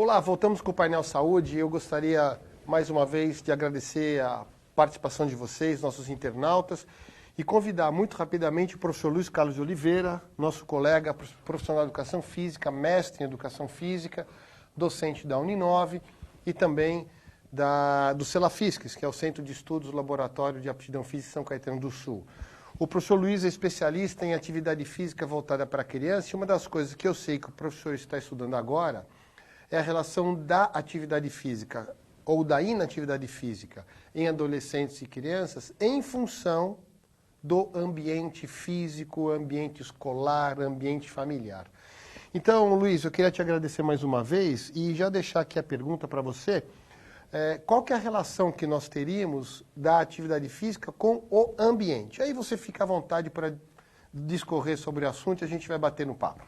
Olá, voltamos com o Painel Saúde. Eu gostaria, mais uma vez, de agradecer a participação de vocês, nossos internautas, e convidar muito rapidamente o professor Luiz Carlos de Oliveira, nosso colega profissional de Educação Física, mestre em Educação Física, docente da Uninove e também do Celafisques, que é o Centro de Estudos Laboratório de Aptidão Física São Caetano do Sul. O professor Luiz é especialista em atividade física voltada para a criança, e uma das coisas que eu sei que o professor está estudando agora é a relação da atividade física ou da inatividade física em adolescentes e crianças em função do ambiente físico, ambiente escolar, ambiente familiar. Então, Luiz, eu queria te agradecer mais uma vez e já deixar aqui a pergunta para você. Qual que é a relação que nós teríamos da atividade física com o ambiente? Aí você fica à vontade para discorrer sobre o assunto e a gente vai bater no papo.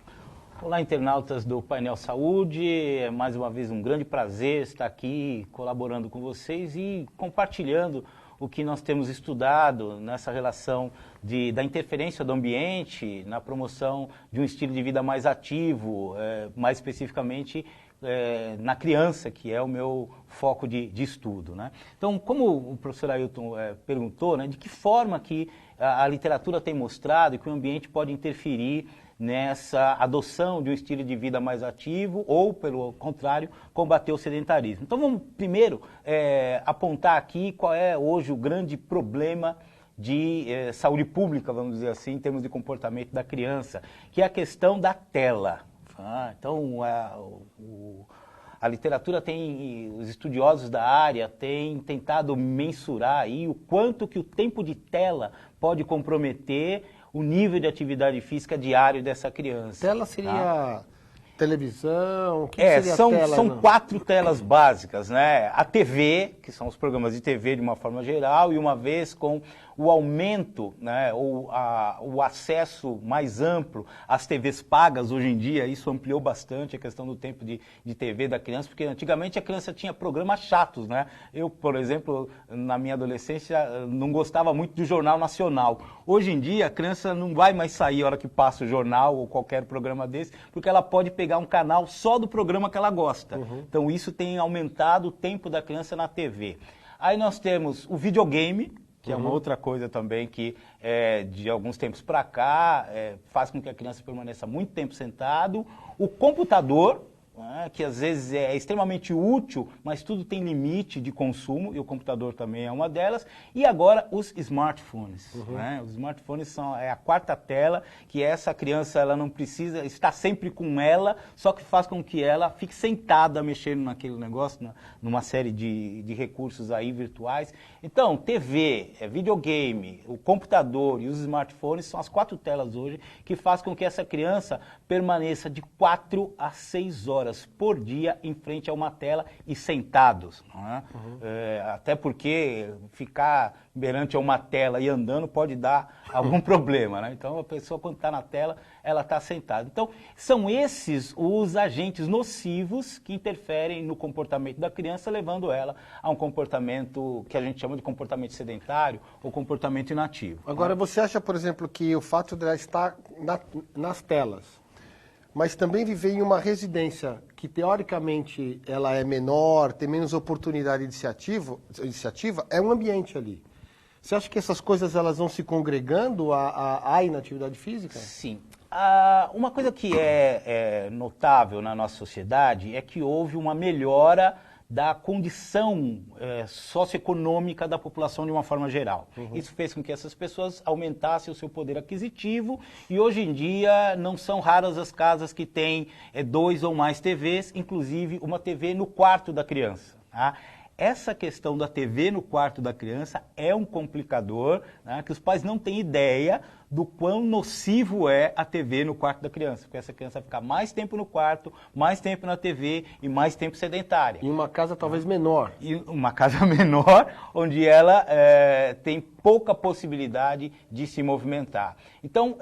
Olá, internautas do Painel Saúde. É mais uma vez um grande prazer estar aqui colaborando com vocês e compartilhando o que nós temos estudado nessa relação da interferência do ambiente na promoção de um estilo de vida mais ativo, mais especificamente na criança, que é o meu foco de estudo, né? Então, como o professor Ailton perguntou, né, de que forma que a literatura tem mostrado que o ambiente pode interferir nessa adoção de um estilo de vida mais ativo ou, pelo contrário, combater o sedentarismo. Então vamos primeiro apontar aqui qual é hoje o grande problema de saúde pública, vamos dizer assim, em termos de comportamento da criança, que é a questão da tela. Então a literatura os estudiosos da área têm tentado mensurar aí o quanto que o tempo de tela pode comprometer o nível de atividade física diário dessa criança. Tela seria televisão? O que seria tela? São 4 telas básicas, né? A TV, que são os programas de TV de uma forma geral, e uma vez com o aumento, né, ou o acesso mais amplo às TVs pagas hoje em dia, isso ampliou bastante a questão do tempo de TV da criança, porque antigamente a criança tinha programas chatos, né? Eu, por exemplo, na minha adolescência, não gostava muito do Jornal Nacional. Hoje em dia, a criança não vai mais sair a hora que passa o jornal ou qualquer programa desse, porque ela pode pegar um canal só do programa que ela gosta. Então isso tem aumentado o tempo da criança na TV. Aí nós temos o videogame, que é uma outra coisa também que, de alguns tempos para cá, faz com que a criança permaneça muito tempo sentado. O computador, que às vezes é extremamente útil, mas tudo tem limite de consumo, e o computador também é uma delas. E agora os smartphones. Os smartphones são a 4ª tela, que essa criança ela não precisa estar sempre com ela, só que faz com que ela fique sentada mexendo naquele negócio, numa série de recursos aí virtuais. Então, TV, videogame, o computador e os smartphones são as 4 telas hoje que faz com que essa criança permaneça de 4 a 6 horas por dia em frente a uma tela e sentados. Até porque ficar perante a uma tela e andando pode dar algum problema, né? Então a pessoa, quando está na tela, ela está sentada. Então são esses os agentes nocivos que interferem no comportamento da criança, levando ela a um comportamento que a gente chama de comportamento sedentário ou comportamento inativo. Agora, você acha, por exemplo, que o fato de ela estar nas telas, mas também viver em uma residência que, teoricamente, ela é menor, tem menos oportunidade de iniciativa, é um ambiente ali. Você acha que essas coisas elas vão se congregando à inatividade física? Sim. Uma coisa que é notável na nossa sociedade é que houve uma melhora da condição socioeconômica da população de uma forma geral. Isso fez com que essas pessoas aumentassem o seu poder aquisitivo e hoje em dia não são raras as casas que têm 2 ou mais TVs, inclusive uma TV no quarto da criança. Essa questão da TV no quarto da criança é um complicador, né, que os pais não têm ideia do quão nocivo é a TV no quarto da criança, porque essa criança vai ficar mais tempo no quarto, mais tempo na TV e mais tempo sedentária. Em uma casa talvez menor. E uma casa menor, onde ela tem pouca possibilidade de se movimentar. Então,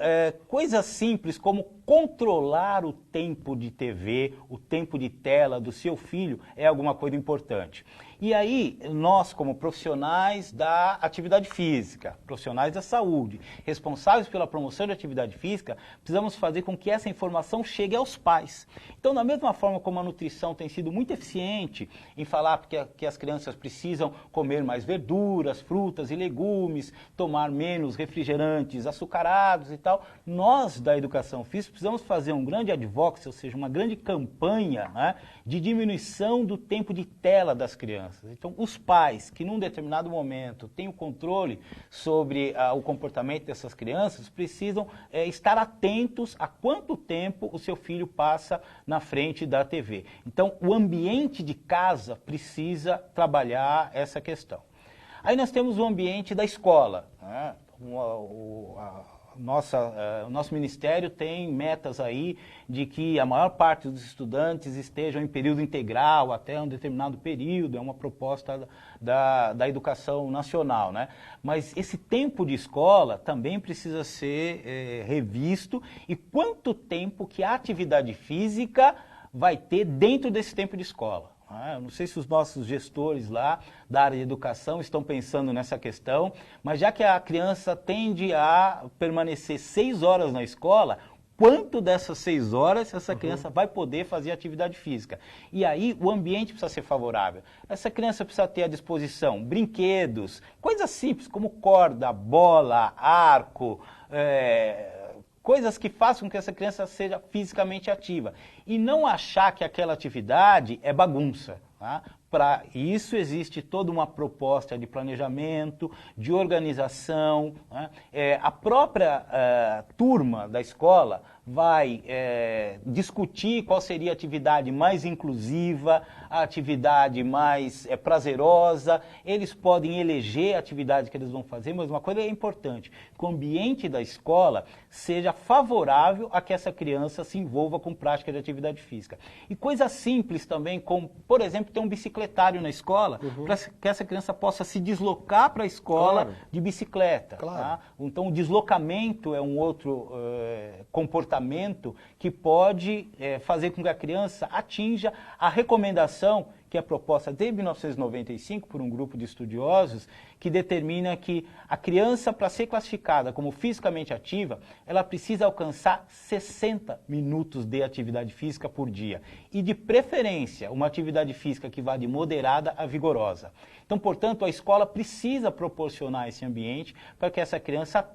coisas simples como controlar o tempo de TV, o tempo de tela do seu filho é alguma coisa importante. E aí, nós como profissionais da atividade física, profissionais da saúde, responsáveis responsáveis pela promoção de atividade física, precisamos fazer com que essa informação chegue aos pais. Então, da mesma forma como a nutrição tem sido muito eficiente em falar que as crianças precisam comer mais verduras, frutas e legumes, tomar menos refrigerantes açucarados e tal, nós da educação física precisamos fazer um grande advocacy, ou seja, uma grande campanha, né, de diminuição do tempo de tela das crianças. Então, os pais que num determinado momento têm o controle sobre o comportamento dessas crianças precisam estar atentos a quanto tempo o seu filho passa na frente da TV. Então, o ambiente de casa precisa trabalhar essa questão. Aí nós temos o ambiente da escola, né? O nosso ministério tem metas aí de que a maior parte dos estudantes estejam em período integral até um determinado período, é uma proposta da educação nacional, né? Mas esse tempo de escola também precisa ser revisto, e quanto tempo que a atividade física vai ter dentro desse tempo de escola. Eu não sei se os nossos gestores lá da área de educação estão pensando nessa questão, mas já que a criança tende a permanecer 6 horas na escola, quanto dessas 6 horas essa criança vai poder fazer atividade física? E aí o ambiente precisa ser favorável. Essa criança precisa ter à disposição brinquedos, coisas simples como corda, bola, arco, coisas que façam com que essa criança seja fisicamente ativa. E não achar que aquela atividade é bagunça. Tá? Para isso existe toda uma proposta de planejamento, de organização. Né? A própria turma da escola vai discutir qual seria a atividade mais inclusiva, a atividade mais prazerosa. Eles podem eleger a atividade que eles vão fazer, mas uma coisa é importante, que o ambiente da escola seja favorável a que essa criança se envolva com prática de atividade física. E coisas simples também, como, por exemplo, ter um bicicletário na escola, para que essa criança possa se deslocar para a escola de bicicleta. Tá? Então, o deslocamento é um outro comportamento que pode fazer com que a criança atinja a recomendação que é proposta desde 1995 por um grupo de estudiosos, que determina que a criança, para ser classificada como fisicamente ativa, ela precisa alcançar 60 minutos de atividade física por dia. E, de preferência, uma atividade física que vá de moderada a vigorosa. Então, portanto, a escola precisa proporcionar esse ambiente para que essa criança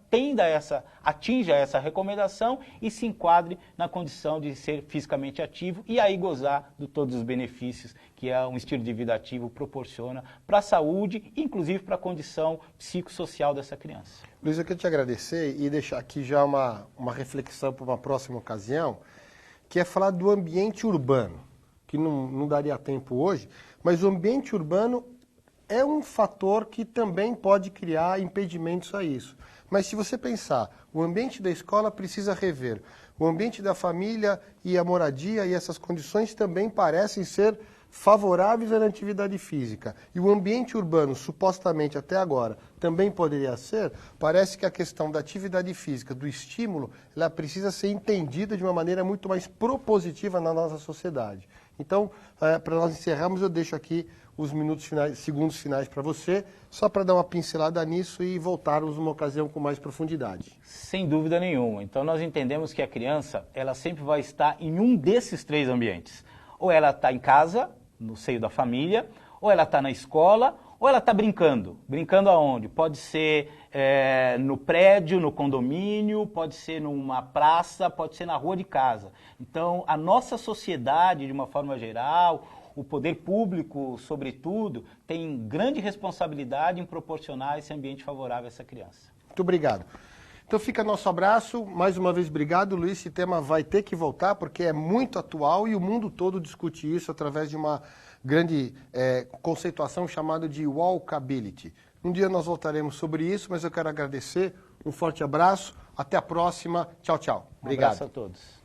atinja essa recomendação e se enquadre na condição de ser fisicamente ativo e aí gozar de todos os benefícios que um estilo de vida ativo proporciona para a saúde, inclusive para a condição psicossocial dessa criança. Luiz, eu quero te agradecer e deixar aqui já uma reflexão para uma próxima ocasião, que é falar do ambiente urbano, que não daria tempo hoje, mas o ambiente urbano é um fator que também pode criar impedimentos a isso. Mas se você pensar, o ambiente da escola precisa rever, o ambiente da família e a moradia e essas condições também parecem ser favoráveis à atividade física. E o ambiente urbano, supostamente até agora, também poderia ser, parece que a questão da atividade física, do estímulo, ela precisa ser entendida de uma maneira muito mais propositiva na nossa sociedade. Então, para nós encerrarmos, eu deixo aqui os segundos finais para você, só para dar uma pincelada nisso e voltarmos numa ocasião com mais profundidade. Sem dúvida nenhuma. Então, nós entendemos que a criança, ela sempre vai estar em um desses 3 ambientes. Ou ela está em casa, no seio da família, ou ela está na escola, ou ela está brincando. Brincando aonde? Pode ser no prédio, no condomínio, pode ser numa praça, pode ser na rua de casa. Então, a nossa sociedade, de uma forma geral, o poder público, sobretudo, tem grande responsabilidade em proporcionar esse ambiente favorável a essa criança. Muito obrigado. Então fica nosso abraço, mais uma vez obrigado, Luiz. Esse tema vai ter que voltar porque é muito atual e o mundo todo discute isso através de uma grande conceituação chamada de walkability. Um dia nós voltaremos sobre isso, mas eu quero agradecer, um forte abraço, até a próxima, tchau, tchau. Obrigado. Um abraço a todos.